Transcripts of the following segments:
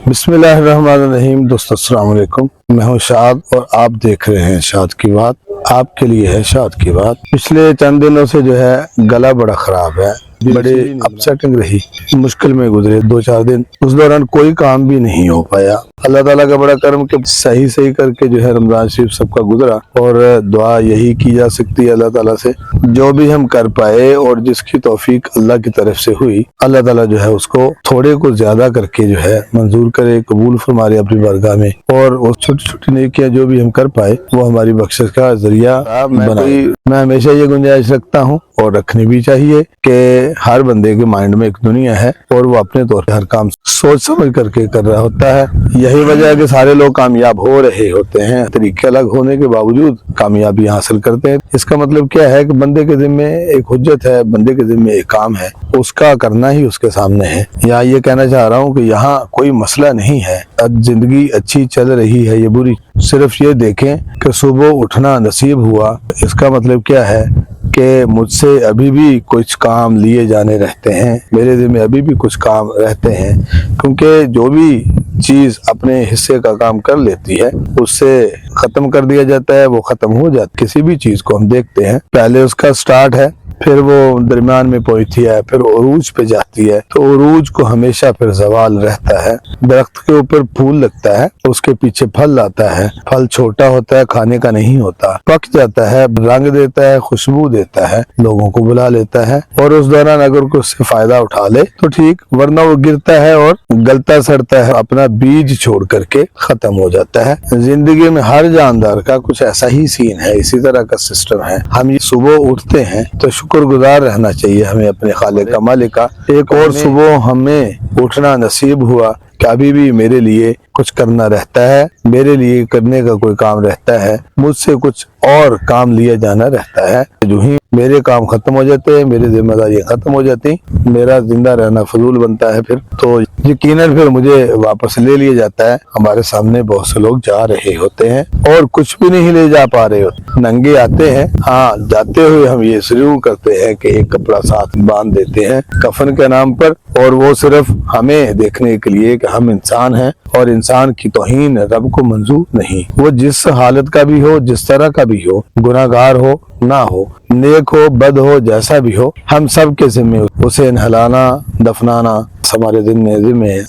बिस्मिल्लाहिर्रहमानिर्रहीम। दोस्तों अस्सलाम वालेकुम, मैं हूं शाद और आप देख रहे हैं शाद की बात। आपके लिए है शाद की बात। पिछले चंद दिनों से जो है गला बड़ा खराब है, बड़ी अपसेटिंग रही, मुश्किल में गुजरे 2-4 दिन। उस दौरान कोई काम भी नहीं हो पाया। अल्लाह ताला का बड़ा करम के सही करके जो है रमजान शरीफ सबका गुजरा। और दुआ यही की जा सकती है अल्लाह ताला से, जो भी हम कर पाए और जिसकी तौफीक अल्लाह की तरफ से हुई, अल्लाह ताला जो है उसको थोड़े को ज्यादा करके जो है मंजूर करे, कबूल फरमाए अपनी बारगाह में। और वो छोटी छोटी नेकियां जो भी हम कर पाए वो हमारी बख्शिश का जरिया बनाए। मैं हमेशा ये गुंजाइश रखता हूँ और रखनी भी चाहिए कि हर बंदे के माइंड में एक दुनिया है और वो अपने तौर पर हर काम सोच समझ करके कर रहा होता है। यही वजह है कि सारे लोग कामयाब हो रहे होते हैं, तरीके अलग होने के बावजूद कामयाबी हासिल करते हैं। इसका मतलब क्या है कि बंदे के जिम्मे एक हुज्जत है, बंदे के जिम्मे एक काम है, उसका करना ही उसके सामने है। या ये कहना चाह रहा हूँ कि यहाँ कोई मसला नहीं है, जिंदगी अच्छी चल रही है या बुरी, सिर्फ ये देखें कि सुबह उठना नसीब हुआ। इसका मतलब क्या है कि मुझसे अभी भी कुछ काम लिए जाने रहते हैं, मेरे दिल में अभी भी कुछ काम रहते हैं। क्योंकि जो भी चीज अपने हिस्से का काम कर लेती है उससे खत्म कर दिया जाता है, वो खत्म हो जाता है। किसी भी चीज को हम देखते हैं, पहले उसका स्टार्ट है, फिर वो दरमियान में पहुंचती है, फिर उरूज पे जाती है, तो उरूज को हमेशा फिर जवाल रहता है। दरख्त के ऊपर फूल लगता है, उसके पीछे फल आता है, फल छोटा होता है, खाने का नहीं होता, पक जाता है, रंग देता है, खुशबू देता है, लोगों को बुला लेता है। और उस दौरान अगर कोई उससे फायदा उठा ले तो ठीक, वरना वो गिरता है और गलता सड़ता है, अपना बीज छोड़ करके खत्म हो जाता है। जिंदगी में हर जानदार का कुछ ऐसा ही सीन है, इसी तरह का सिस्टम है। हम सुबह उठते हैं तो शुक्रगुजार रहना चाहिए हमें अपने खालिक का, मालिक का। एक और सुबह हमें उठना नसीब हुआ कि अभी भी मेरे लिए कुछ करना रहता है, मेरे लिए करने का कोई काम रहता है, मुझसे कुछ और काम लिया जाना रहता है। जो ही मेरे काम खत्म हो जाते हैं, मेरी जिम्मेदारियां खत्म हो जाती, मेरा जिंदा रहना फजूल बनता है, फिर तो यकीनन फिर मुझे वापस ले लिया जाता है। हमारे सामने बहुत से लोग जा रहे होते हैं और कुछ भी नहीं ले जा पा रहे होते, नंगे आते हैं। हाँ, जाते हुए हम ये जरूर करते हैं कि एक कपड़ा साथ बांध देते हैं कफन के नाम पर, और वो सिर्फ हमें देखने के लिए कि हम इंसान हैं, और इंसान की तौहीन रब को मंजूर नहीं। वो जिस हालत का भी हो, जिस तरह का भी हो, गुनाहगार हो ना हो, नेक हो बद हो, जैसा भी हो, हम सब के जिम्मे उसे नहलाना दफनाना हमारे जिम्मे है।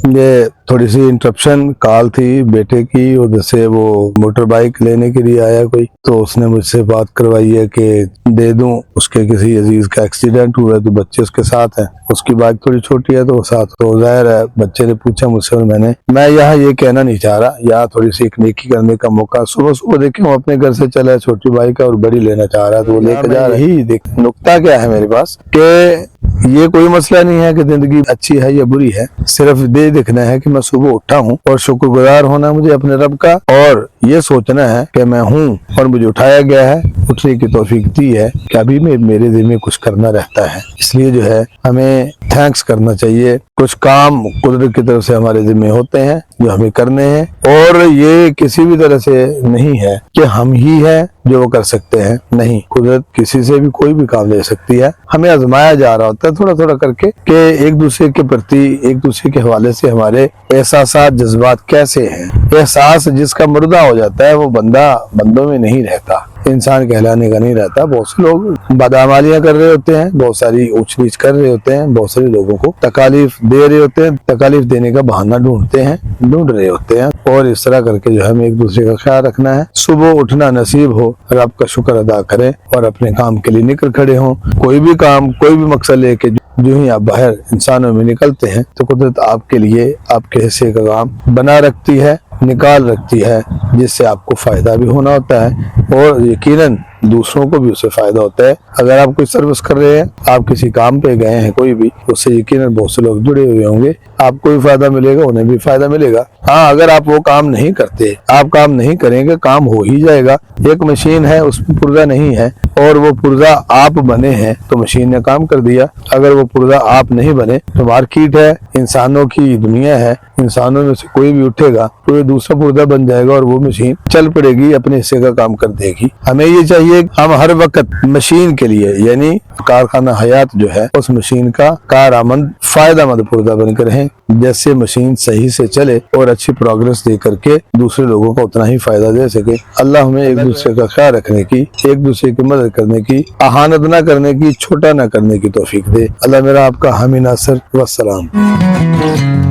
ये थोड़ी सी इंटरप्शन कॉल थी बेटे की, उधर से वो मोटर बाइक लेने के लिए आया कोई, तो उसने मुझसे बात करवाई है कि दे दूं, उसके किसी अजीज का एक्सीडेंट हुआ है तो बच्चे उसके साथ हैं, उसकी बाइक थोड़ी छोटी है तो वो साथ, तो जाहिर है बच्चे ने पूछा मुझसे और मैं यहाँ ये कहना नहीं चाह रहा, यहाँ थोड़ी सी एक नेकी करने का मौका। सुबह सुबह देखे वो अपने घर से चला है, छोटी बाइक है और बड़ी लेना चाह रहा है तो वो लेकर जा रहा है। देख नुक्ता क्या है मेरे पास कि ये कोई मसला नहीं है कि जिंदगी अच्छी है या बुरी है, सिर्फ ये देखना है कि मैं सुबह उठा हूँ और शुक्रगुजार होना मुझे अपने रब का, और ये सोचना है कि मैं हूँ और मुझे उठाया गया है, उठने की तौफीक दी है कि अभी मेरे दिल में कुछ करना रहता है। इसलिए जो है हमें थैंक्स करना चाहिए। कुछ काम कुदरत की तरफ से हमारे जिम्मे होते हैं जो हमें करने हैं, और ये किसी भी तरह से नहीं है कि हम ही हैं जो वो कर सकते हैं, नहीं, कुदरत किसी से भी कोई भी काम ले सकती है। हमें आजमाया जा रहा होता है थोड़ा थोड़ा करके कि एक दूसरे के प्रति, एक दूसरे के हवाले से हमारे एहसास जज्बात कैसे हैं। एहसास जिसका मुर्दा हो जाता है वो बंदों में नहीं रहता, इंसान कहलाने का नहीं रहता। बहुत से लोग बदआमालियां कर रहे होते हैं, बहुत सारी ऊंच नीच कर रहे होते हैं, बहुत सारे लोगों को तकालीफ दे रहे होते हैं, तकालीफ देने का बहाना ढूंढ रहे होते हैं। और इस तरह करके जो हमें एक दूसरे का ख्याल रखना है। सुबह उठना नसीब हो, रब का शुक्र अदा करें और अपने काम के लिए निकल खड़े हों। कोई भी काम, कोई भी मकसद लेके जो ही आप बाहर इंसानों में निकलते हैं तो कुदरत आपके लिए आपके हिस्से का काम बना रखती है, निकाल रखती है, जिससे आपको फायदा भी होना होता है और यकीनन दूसरों को भी उससे फायदा होता है। अगर आप कोई सर्विस कर रहे हैं, आप किसी काम पे गए हैं कोई भी, उससे यकीनन बहुत से लोग जुड़े हुए होंगे, आपको भी फायदा मिलेगा, उन्हें भी फायदा मिलेगा। हाँ, अगर आप वो काम नहीं करते, आप काम नहीं करेंगे, काम हो ही जाएगा। एक मशीन है, उसमें पुर्जा नहीं है और वो पुर्जा आप बने हैं तो मशीन ने काम कर दिया। अगर वो पुर्जा आप नहीं बने तो मार्केट है, इंसानों की दुनिया है, इंसानों में से कोई भी उठेगा तो ये दूसरा पुर्जा बन जाएगा और वो मशीन चल पड़ेगी, अपने हिस्से का काम कर देगी। हमें ये चाहिए हम हर वक्त मशीन के लिए यानी कारखाना हयात जो है उस मशीन का कारआमद फायदामंद पुर्जा बनकर रहें, जैसे मशीन सही से चले और अच्छी प्रोग्रेस दे करके दूसरे लोगों को उतना ही फायदा दे सके। अल्लाह हमें एक दूसरे का ख्याल रखने की, एक दूसरे की मदद करने की, अहानत न करने की, छोटा न करने की तौफीक दे। अल्लाह मेरा आपका हामी नासिर। वस्सलाम।